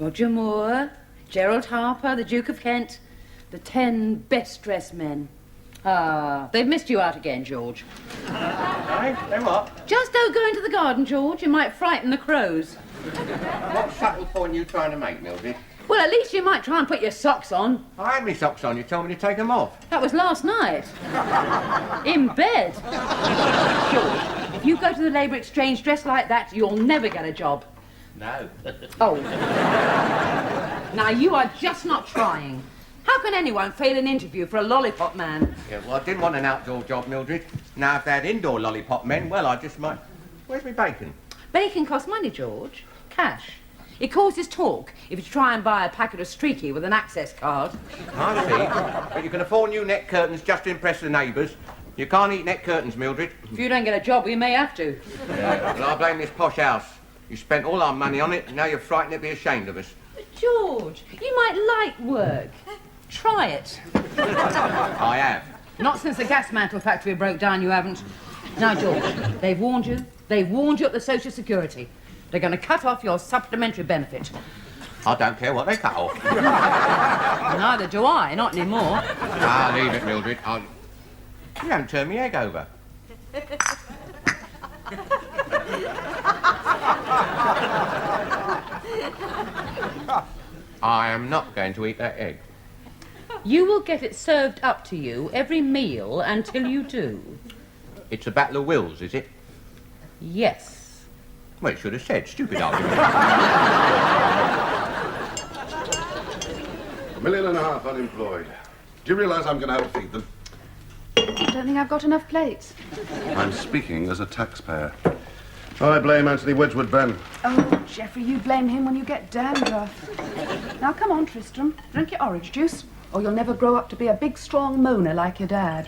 Roger Moore, Gerald Harper, the Duke of Kent, the 10 best-dressed men. Ah, they've missed you out again, George. Hey, they what? Just don't go into the garden, George. You might frighten the crows. What subtle point are you trying to make, Mildred? Well, at least you might try and put your socks on. I had my socks on. You told me to take them off. That was last night. In bed. George, if you go to the Labour Exchange dressed like that, you'll never get a job. No. Oh. Now, you are just not trying. How can anyone fail an interview for a lollipop man? Yeah, well, I didn't want an outdoor job, Mildred. Now, if they had indoor lollipop men, well, I just might... Where's my bacon? Bacon costs money, George. Cash. It causes talk if you try and buy a packet of Streaky with an access card. I see. But you can afford new net curtains just to impress the neighbours. You can't eat net curtains, Mildred. If you don't get a job, we may have to. Yeah, well, I blame this posh house. You spent all our money on it, and now you're frightened to be ashamed of us. George, you might like work. Try it. I have. Not since the gas mantle factory broke down, you haven't. Now, George, they've warned you. They've warned you at the Social Security. They're going to cut off your supplementary benefit. I don't care what they cut off. Neither do I, not anymore. Ah, leave it, Mildred. You haven't turned me egg over. I am not going to eat that egg. You will get it served up to you every meal until you do. It's a battle of wills, is it? Yes. Well, it should have said. Stupid argument. $1.5 million unemployed. Do you realise I'm going to help feed them? I don't think I've got enough plates. I'm speaking as a taxpayer. I blame Anthony Wedgwood Ben. Oh, Geoffrey, you blame him when you get dandruff. Now, come on, Tristram. Drink your orange juice, or you'll never grow up to be a big, strong moaner like your dad.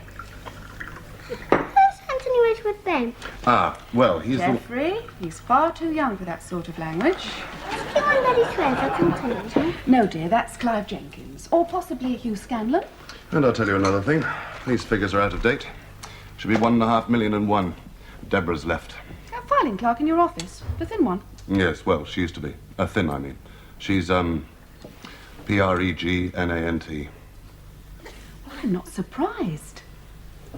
Who's Anthony Wedgwood Ben? Ah, well, he's Geoffrey, he's far too young for that sort of language. Is he the one that he swears at on television? No, dear, that's Clive Jenkins. Or possibly Hugh Scanlon. And I'll tell you another thing. These figures are out of date. Should be 1.5 million and one. Deborah's left. That filing clerk in your office, the thin one. Yes, well, she used to be. Thin, I mean. She's, Pregnant. Well, I'm not surprised.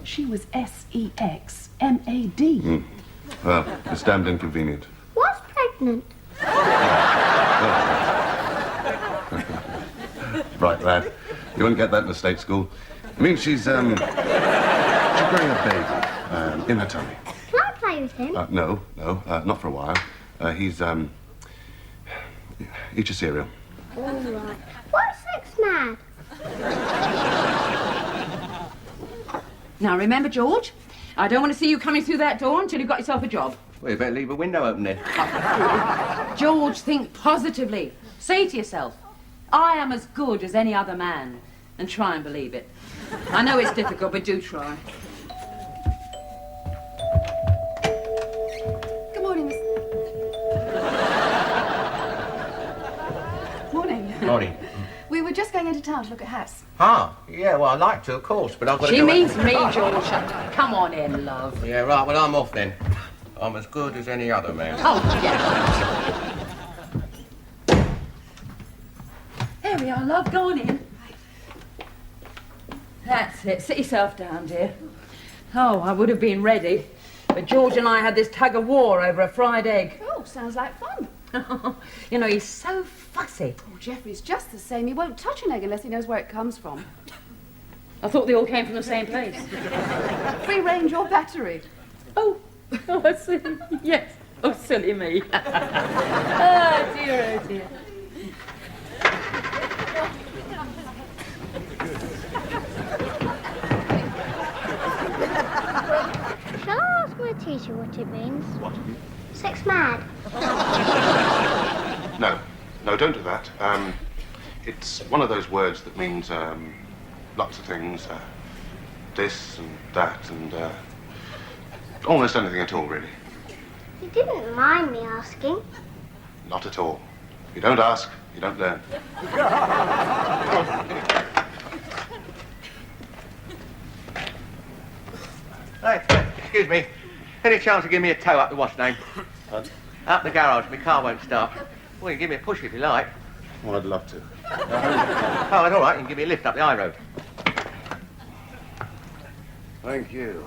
She was SEXMAD. Well, it's damned inconvenient. What's pregnant? Right, lad. You wouldn't get that in the state school. I mean, she's growing a baby, in her tummy. Can I play with him? No, not for a while. Eat your cereal. All right. What's sex mad? Now, remember, George, I don't want to see you coming through that door until you've got yourself a job. Well, you better leave a window open then. George, think positively. Say to yourself, I am as good as any other man. And try and believe it. I know it's difficult, but do try. Good morning, Miss... Morning. Morning. We were just going into town to look at hats. Ah, yeah, well, I'd like to, of course, but I've got to She go... means me, George. Come on in, love. Yeah, right, well, I'm off then. I'm as good as any other man. Oh, yeah. There we are, love. Go on in. That's it. Sit yourself down, dear. Oh, I would have been ready, but George and I had this tug of war over a fried egg. Oh, sounds like fun. You know, he's so fussy. Oh, Geoffrey's just the same. He won't touch an egg unless he knows where it comes from. I thought they all came from the same place. Free range or battery. Oh, I see. Yes. Oh, silly me. Oh, dear, oh, dear. Shall I ask my teacher what it means? What? Sex mad. No, don't do that. It's one of those words that means lots of things. This and that and almost anything at all, really. You didn't mind me asking. Not at all. If you don't ask, you don't learn. Hey, excuse me. Any chance to give me a tow up the what's name? Up the garage. My car won't start. Well, you can give me a push if you like. Oh, I'd love to. Oh, that's all right. You can give me a lift up the high road. Thank you.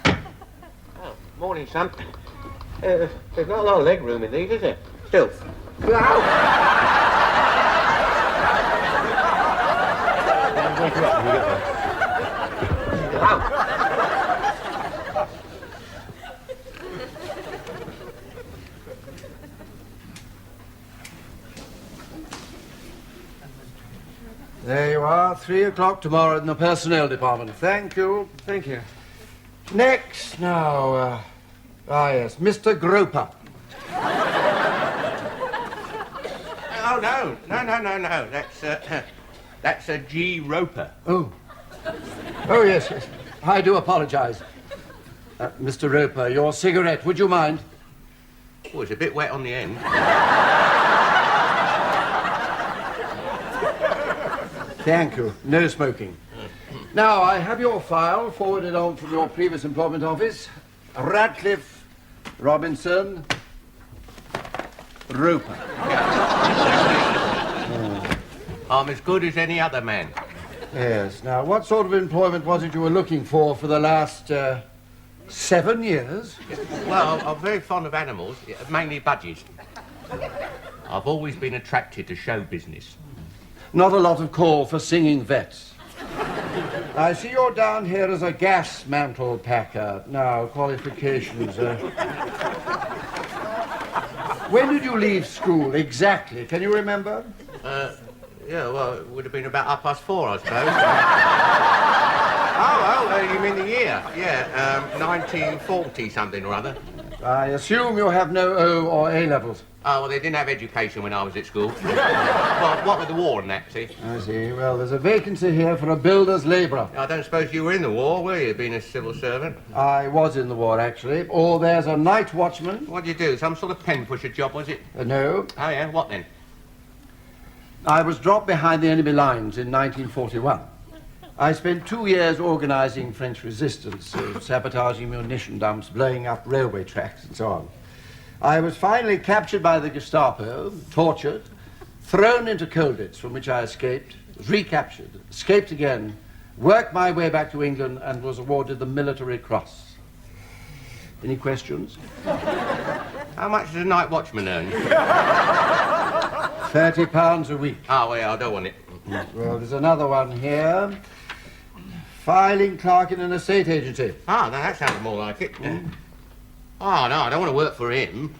Oh, morning, son. There's not a lot of leg room in these, is there? Still. There you are, 3 o'clock tomorrow in the personnel department. Thank you. Thank you. Next, now, yes, Mr. Roper. Oh, no. That's a G. Roper. Oh, yes. I do apologize. Mr. Roper, your cigarette, would you mind? Oh, it's a bit wet on the end. Thank you. No smoking. Now, I have your file forwarded on from your previous employment office. Radcliffe, Robinson, Roper. I'm as good as any other man. Yes. Now, what sort of employment was it you were looking for the last 7 years? Well, I'm very fond of animals, mainly budgies. I've always been attracted to show business. Not a lot of call for singing vets. I see you're down here as a gas mantle packer. Now, qualifications. When did you leave school exactly? Can you remember? Yeah, well, it would have been about 4:30, I suppose. You mean the year? Yeah, 1940 something or other. I assume you have no O or A levels. Oh, well, they didn't have education when I was at school. Well, what with the war and that, see? I see. Well, there's a vacancy here for a builder's labourer. I don't suppose you were in the war, were you, being a civil servant? I was in the war, actually. Or there's a night watchman. What'd you do? Some sort of pen pusher job, was it? No. Oh, yeah? What then? I was dropped behind the enemy lines in 1941. I spent 2 years organising French resistance, sabotaging munition dumps, blowing up railway tracks, and so on. I was finally captured by the Gestapo, tortured, thrown into Colditz, from which I escaped, was recaptured, escaped again, worked my way back to England, and was awarded the Military Cross. Any questions? How much does a night watchman earn? £30 a week. Oh, yeah, I don't want it. Well, there's another one here. Filing clerk in an estate agency. Ah, no, that sounds more like it. Oh, no, I don't want to work for him.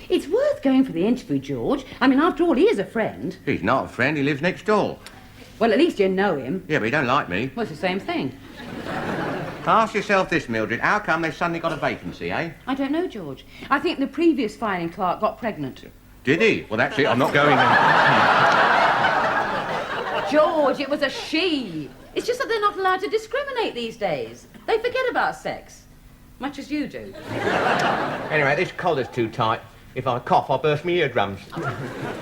It's worth going for the interview, George. I mean, after all, he is a friend. He's not a friend, he lives next door. Well, at least you know him. Yeah, but he don't like me. Well, it's the same thing. Ask yourself this, Mildred. How come they've suddenly got a vacancy, eh? I don't know, George. I think the previous filing clerk got pregnant. Did he? Well, that's it. I'm not going there. George, it was a she. It's just that they're not allowed to discriminate these days. They forget about sex. Much as you do. Anyway, this collar's too tight. If I cough, I'll burst my eardrums.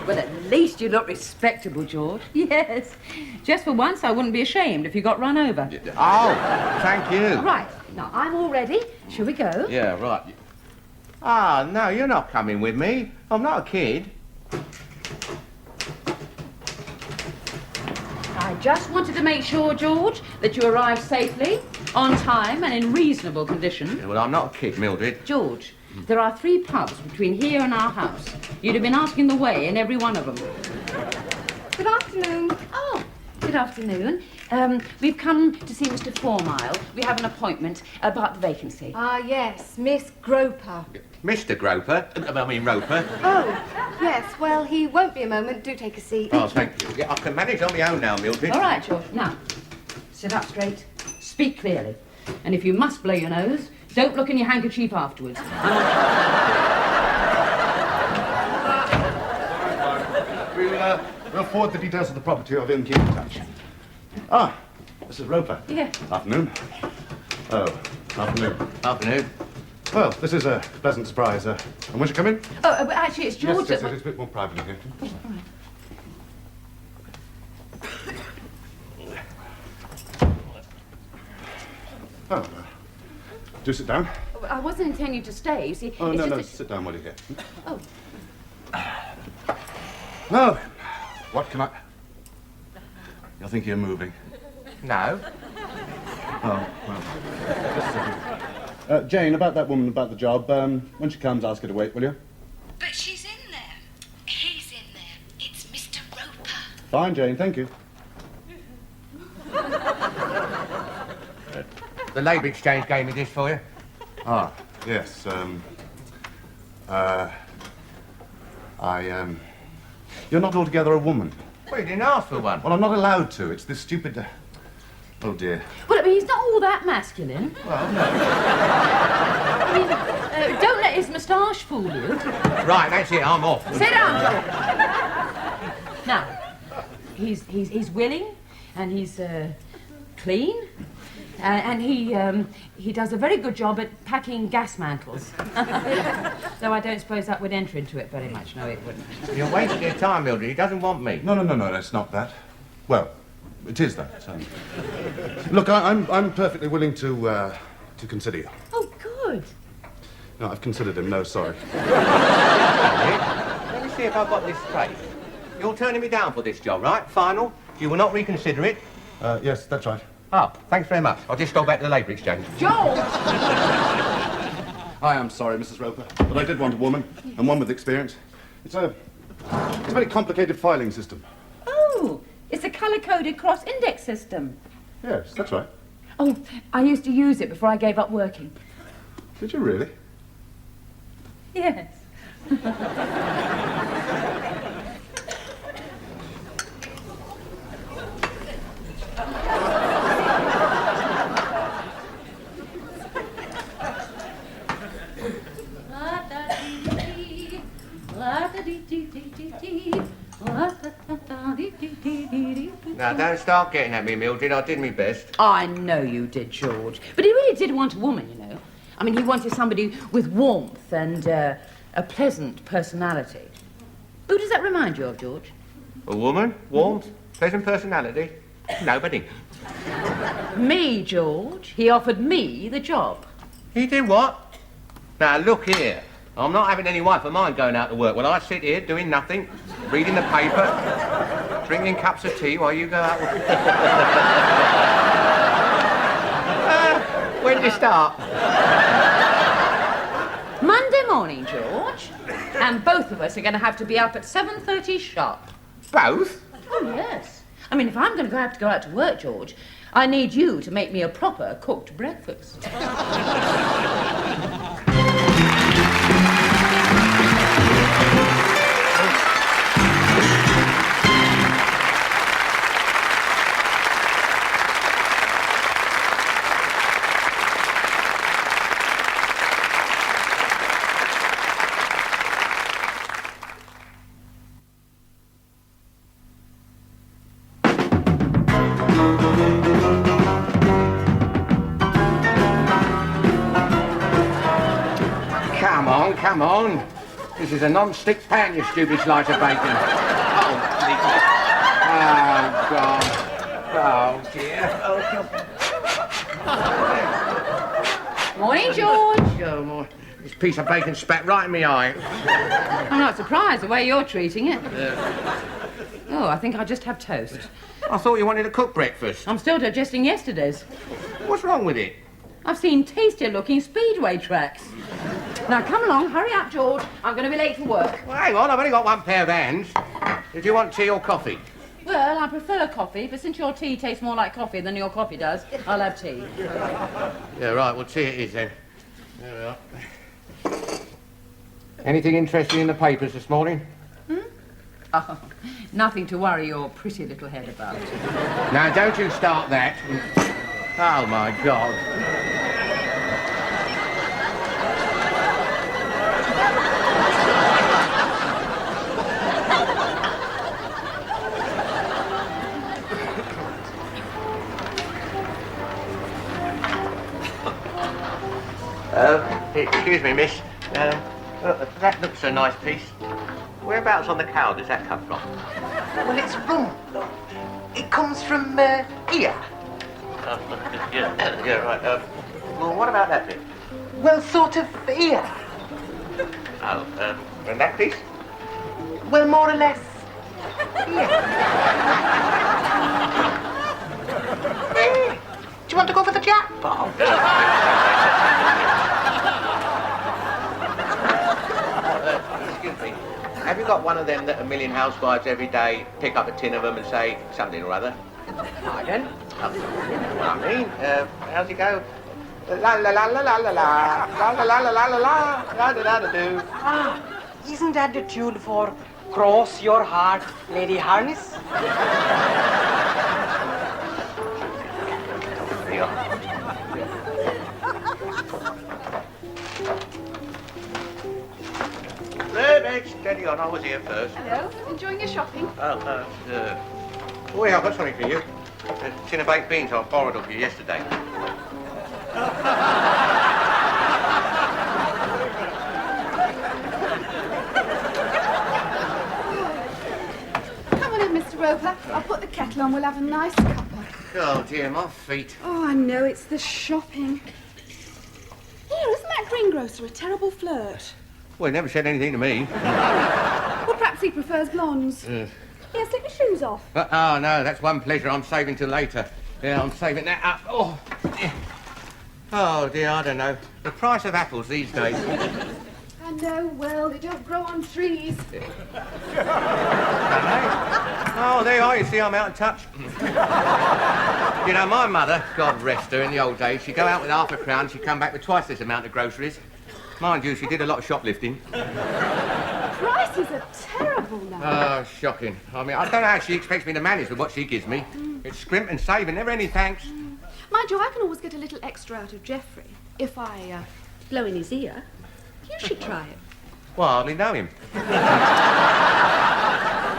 Well, at least you look respectable, George. Yes. Just for once, I wouldn't be ashamed if you got run over. Oh, thank you. Right. Now, I'm all ready. Shall we go? Yeah, right. Ah, no, you're not coming with me. I'm not a kid. I just wanted to make sure, George, that you arrived safely, on time, and in reasonable condition. Yeah, well, I'm not a kid, Mildred. George, there are 3 pubs between here and our house. You'd have been asking the way in every one of them. Good afternoon. Oh, good afternoon. We've come to see Mr. Fourmile. We have an appointment about the vacancy. Ah, yes, Miss Roper. Mr. Roper. Roper. Oh, yes, well, he won't be a moment. Do take a seat. Oh, thank you. Yeah, I can manage on my own now, Mildred. All right, George. Now, sit up straight. Speak clearly. And if you must blow your nose, don't look in your handkerchief afterwards. We'll forward the details of the property of him. Keep in touch. Ah, Mrs. Roper. Yeah. Afternoon. Oh, afternoon. Afternoon. Well, this is a pleasant surprise. And won't you come in? Oh, but actually, it's George. Yes, it's a bit more private in here. All right. Oh, do sit down. I wasn't intending to stay, you see. Oh, it's no, just no, a... sit down while you're here. Oh. No. What can I... You're thinking of moving? No. Oh, well. Just a second. Jane, about that woman about the job, when she comes, ask her to wait, will you? But she's in there. He's in there. It's Mr. Roper. Fine, Jane, thank you. The Labour Exchange gave me this for you. Ah, yes, You're not altogether a woman. Well, you didn't ask for one. Well, I'm not allowed to. It's this stupid... Oh, dear. Well, I mean, he's not all that masculine. Well, no. I mean, don't let his moustache fool you. Right, that's it, I'm off. Sit down, George. Now, he's willing, and he's clean, and he does a very good job at packing gas mantles. Though I don't suppose that would enter into it very much. No, it wouldn't. You're wasting your time, Mildred. He doesn't want me. No, that's not that. Well, it is that. Look, I'm perfectly willing to consider you. Oh, good. No, I've considered him. No, sorry. Let me see if I've got this straight. You're turning me down for this job, right? Final? You will not reconsider it? Yes, that's right. Oh, thanks very much. I'll just go back to the Labour Exchange. George! I am sorry, Mrs. Roper, but I did want a woman, and one with experience. It's a very complicated filing system. Oh, it's a colour-coded cross-index system. Yes, that's right. Oh, I used to use it before I gave up working. Did you really? Yes. Now, don't start getting at me, Mildred. I did my best. I know you did, George. But he really did want a woman, you know. I mean, he wanted somebody with warmth and a pleasant personality. Who does that remind you of, George? A woman? Warmth? Pleasant personality? Nobody. Me, George. He offered me the job. He did what? Now, look here. I'm not having any wife of mine going out to work. Well, I sit here doing nothing, reading the paper, drinking cups of tea while you go out. When did you start? Monday morning, George. And both of us are going to have to be up at 7:30 sharp. Both? Oh, yes. I mean, if I'm going to have to go out to work, George, I need you to make me a proper cooked breakfast. Come on. This is a non-stick pan, you stupid slice of bacon. Oh, God. Oh, dear. Morning, George. Oh, my. This piece of bacon spat right in my eye. I'm not surprised the way you're treating it. Oh, I think I'll just have toast. I thought you wanted to cook breakfast. I'm still digesting yesterday's. What's wrong with it? I've seen tastier-looking speedway tracks. Now, come along. Hurry up, George. I'm going to be late for work. Well, hang on. I've only got one pair of hands. Did you want tea or coffee? Well, I prefer coffee, but since your tea tastes more like coffee than your coffee does, I'll have tea. Yeah, right. Well, tea it is, then. There we are. Anything interesting in the papers this morning? Oh, nothing to worry your pretty little head about. Now, don't you start that. Oh, my God. Excuse me, miss. That looks a nice piece. Whereabouts on the cow does that come from? Well, it's wrong. It comes from here. Yeah, right. Well, what about that bit? Well, sort of here. Oh, and that piece? Well, more or less Hey, do you want to go for the jackpot? Excuse me. Have you got one of them that a million housewives every day pick up a tin of them and say something or other? Pardon? What I mean, how's it go? La la la la la la la la la la la la la la da da do. Ah, isn't that the tune for Cross Your Heart, Lady Harness? Steady on, I was here first. Hello, enjoying your shopping? Oh, yeah, I've got something for you. A tin of baked beans I borrowed off you yesterday. Come on in, Mr. Roper. I'll put the kettle on. We'll have a nice cuppa. Oh, dear, my feet. Oh, I know, it's the shopping. Here, isn't that greengrocer a terrible flirt? Well, he never said anything to me. Well, perhaps he prefers blondes. Here, take your shoes off. Oh, no, that's one pleasure I'm saving till later. Yeah, I'm saving that up. Oh, dear. Oh, dear, I don't know. The price of apples these days. I know, well, they don't grow on trees. Oh, there you are. You see, I'm out of touch. You know, my mother, God rest her, in the old days, she'd go out with half a crown, she'd come back with twice this amount of groceries. Mind you, she did a lot of shoplifting. Prices are terrible now. Oh, shocking. I mean, I don't know how she expects me to manage with what she gives me. It's scrimp and saving, never any thanks. Mind you, I can always get a little extra out of Geoffrey if I blow in his ear. You should try it. Well, I hardly know him. No,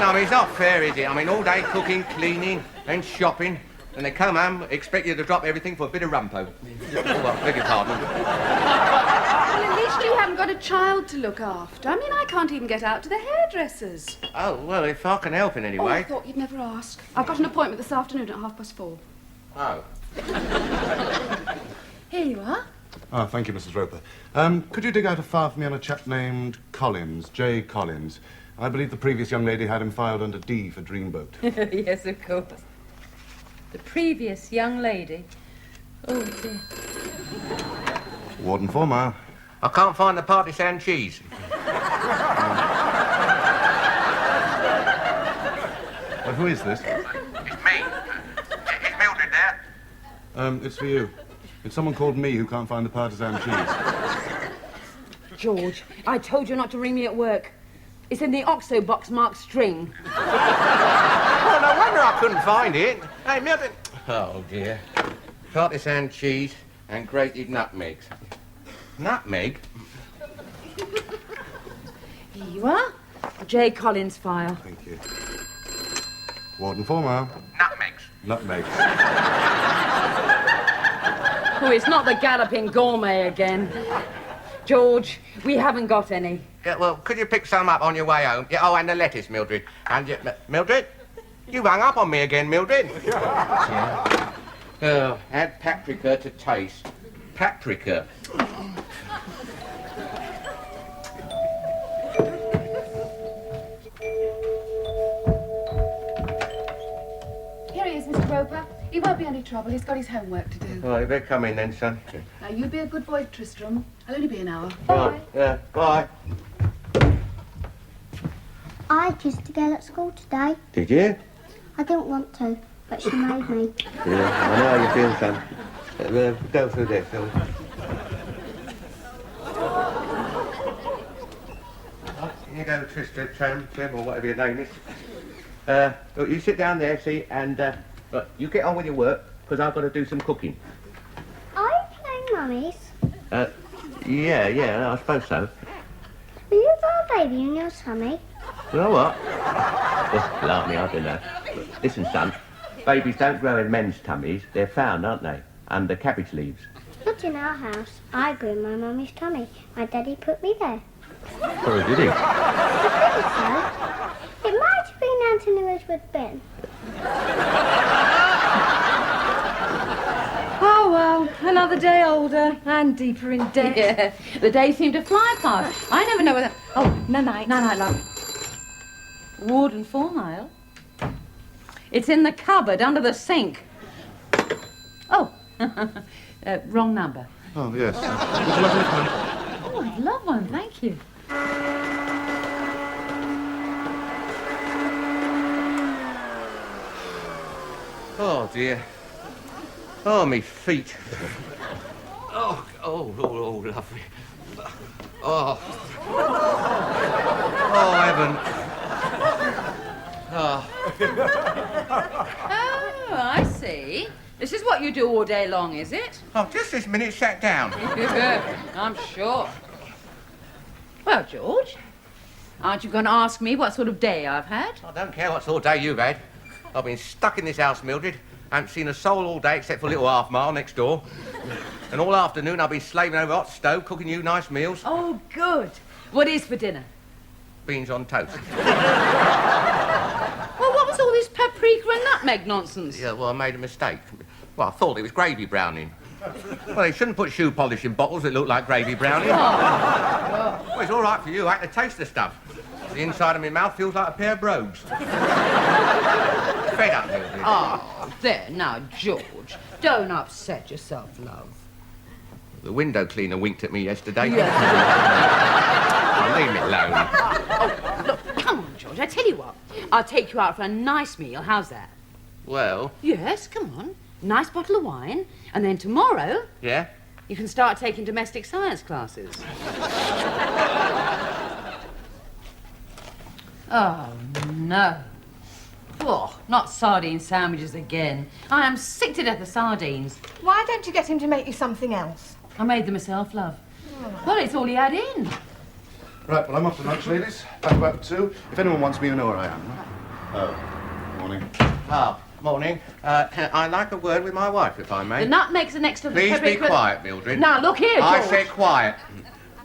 I mean, it's not fair, is it? I mean, all day cooking, cleaning, then shopping, and they come home, expect you to drop everything for a bit of rumpo. Oh, well, beg your pardon. Well, at least you haven't got a child to look after. I mean, I can't even get out to the hairdressers. Oh, well, if I can help in any Oh, I way. thought you'd never ask. I've got an appointment this afternoon at 4:30. Oh. Here you are. Ah, thank you, Mrs. Roper. Could you dig out a file for me on a chap named Collins, J. Collins? I believe the previous young lady had him filed under D for Dreamboat. Yes, of course. The previous young lady. Oh, dear. Warden 4 Mile. I can't find the partisan cheese. Well, who is this? It's me. Is Mildred there? It's for you. It's someone called me who can't find the partisan cheese. George, I told you not to ring me at work. It's in the OXO box marked string. Oh, no wonder I couldn't find it. Hey, Mildred. Oh, dear. Partisan cheese and grated nutmegs. Nutmeg? Here you are. A J. Collins file. Thank you. Warden 4 Mile. Nutmegs. Nutmeg. Oh, it's not the galloping gourmet again. George, we haven't got any. Yeah, well, could you pick some up on your way home? Yeah, oh, and the lettuce, Mildred. And Mildred? You've hung up on me again, Mildred. Yeah. Oh, add paprika to taste. Paprika. Here he is, Mr. Roper. He won't be any trouble. He's got his homework to do. Well, you better come in then, son. Now, you be a good boy, Tristram. I'll only be an hour. Right, yeah, bye. I kissed a girl at school today. Did you? I didn't want to, but she made me. Yeah, I know how you feel, son. Go through there, shall we? Here you go, Tristram, or whatever your name is. Look, you sit down there, see, and look, you get on with your work, because I've got to do some cooking. Are you playing mummies? Yeah, I suppose so. Will you got a baby in your tummy? You know what? Oh, laugh me, I don't know. Look, listen, son, babies don't grow in men's tummies. They're found, aren't they? Under cabbage leaves. Not in our house. I grew in my mummy's tummy. My daddy put me there. Oh, did he? I think so. It might have been Anthony Wedgwood Ben. Oh, well, another day older and deeper in debt. Yeah, the days seem to fly past. I never know whether... Oh, no night, love. Warden 4 Mile. It's in the cupboard under the sink. Oh, wrong number. Oh, yes. Would you like a lift, ma'am? Oh, I'd love one, thank you. Oh, dear. Oh, me feet. Oh, lovely. Oh. Oh, heaven. Oh. Oh, I see. This is what you do all day long, is it? I've just this minute sat down. I'm sure. Well, George, aren't you going to ask me what sort of day I've had? I don't care what sort of day you've had. I've been stuck in this house, Mildred. I haven't seen a soul all day except for a little half-mile next door. And all afternoon I've been slaving over a hot stove, cooking you nice meals. Oh, good. What is for dinner? Beans on toast. Well, what was all this paprika and nutmeg nonsense? Yeah, well, I made a mistake. Well, I thought it was gravy browning. Well, they shouldn't put shoe polish in bottles that look like gravy browning. Well, it's all right for you. I had to taste the stuff. The inside of my mouth feels like a pair of brogues. Fed up, Mildred. Oh, there, now, George. Don't upset yourself, love. The window cleaner winked at me yesterday. Yeah. Oh, leave me alone. Oh, look, come on, George. I tell you what. I'll take you out for a nice meal. How's that? Well... Yes, come on. Nice bottle of wine. And then tomorrow... Yeah? You can start taking domestic science classes. Oh, no. Oh, not sardine sandwiches again. I am sick to death of sardines. Why don't you get him to make you something else? I made them myself, love. Oh. Well, it's all he had in. Right, well, I'm off to lunch, ladies. Back about 2. If anyone wants me, you know where I am. Oh, morning. Ah, morning. I'd like a word with my wife, if I may. The nutmegs are next to the Please be paprika. quiet, Mildred. Now, look here, George. I said quiet.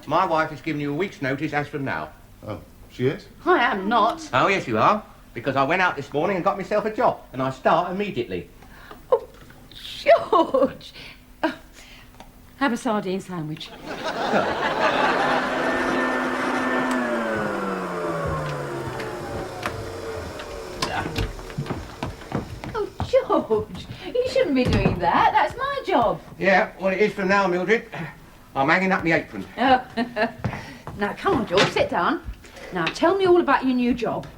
My wife has given you a week's notice as from now. Oh, she is? I am not. Oh, yes, you are. Because I went out this morning and got myself a job, and I start immediately. Oh, George. Have a sardine sandwich. Oh, George, you shouldn't be doing that. That's my job. Yeah, well, it is from now, Mildred. I'm hanging up my apron. Oh. Now, come on, George, sit down. Now, tell me all about your new job.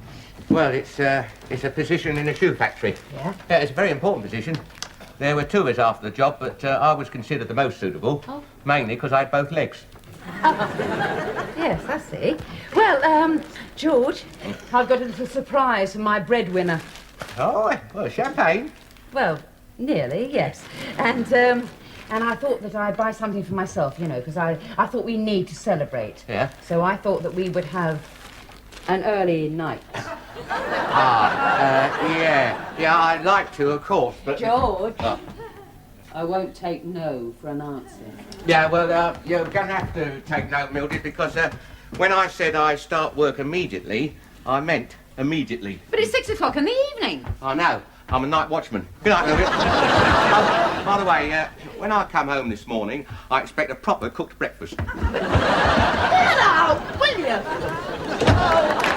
Well, it's a position in a shoe factory. Yeah? Yeah, it's a very important position. There were 2 of us after the job, but I was considered the most suitable, mainly because I had both legs. Yes, I see. Well, George, I've got a little surprise for my breadwinner. Oh, well, champagne. Well, nearly, yes. And I thought that I'd buy something for myself, you know, because I thought we need to celebrate. Yeah? So I thought that we would have an early night. Yeah. Yeah, I'd like to, of course, but... George, I won't take no for an answer. Yeah, well, you're going to have to take note, Mildred, because when I said I start work immediately, I meant immediately. But it's 6 o'clock in the evening. I know. I'm a night watchman. Good night, Mildred. By the way, when I come home this morning, I expect a proper cooked breakfast. Get out, will you? Oh.